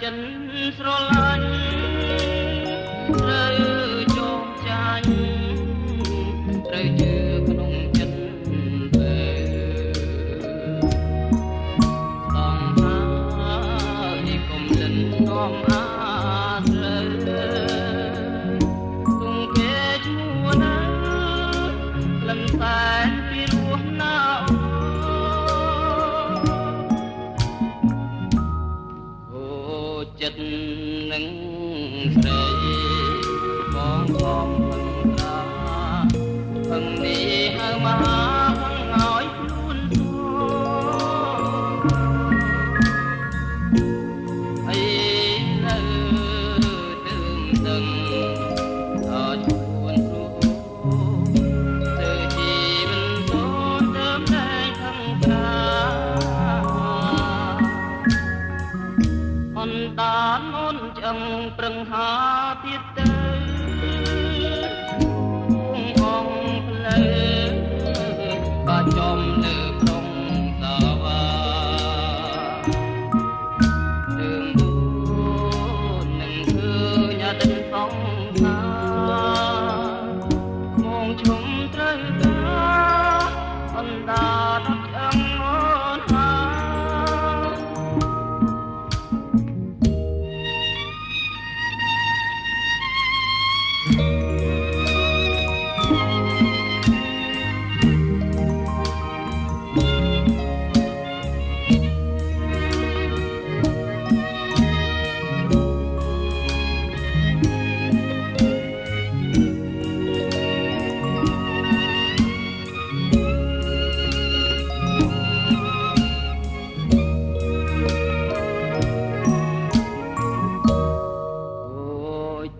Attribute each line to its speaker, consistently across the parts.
Speaker 1: ចិនស្រឡាញ់ត្រូវចងចាញ់ត្រូវជឿក្នុងចិត្តពេต้องហើយកុំលិននាំអាស្រូវទុំគេឈ្មោះណាលំសែនពីរោះណាចិត្តនឹងស្រីបងបងពឹងត្រាពឹងនេះហៅមកពឹងឲ្យខ្លួនសួរអីទៅទើមដឹងឲ្យខ្លួនសួរទៅជីវិតសូនទៅតែខំត្រាអន្តតានអូនចង់ប្រឹងហាទៀតទៅអងផ្លូវបាចំលើក្រុងសាវាទឹងទូនឹងធ្វើញ៉ាទឹកសងសាមកឈុំត្រូវការអន្តតានចង់អូនហា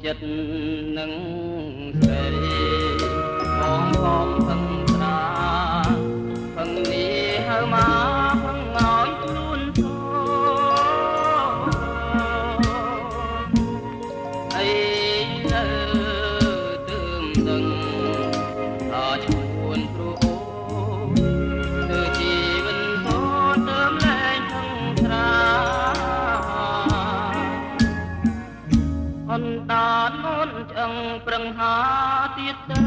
Speaker 1: ចិត្តនឹងស្រីបងបងពឹងត្រាពឹងនេះហៅមកពឹងឲ្យខ្លួនធូរអីទៅទើមដឹងដល់ឈួនព្រោះទៅជីវិតសូនទៅលែងពឹងត្រាអន្តតានអូនចង់ប្រឹងហាទៀតទៅ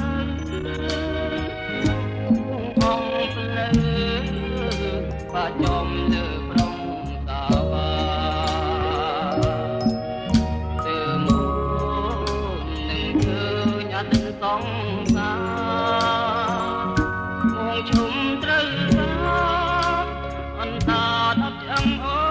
Speaker 1: អងផ្លូវបាចំលើក្រុងសាវាទើមកនឹងឃើញអត់សងសាមកឈុំត្រូវសាអន្តតានអត់ចង់អូ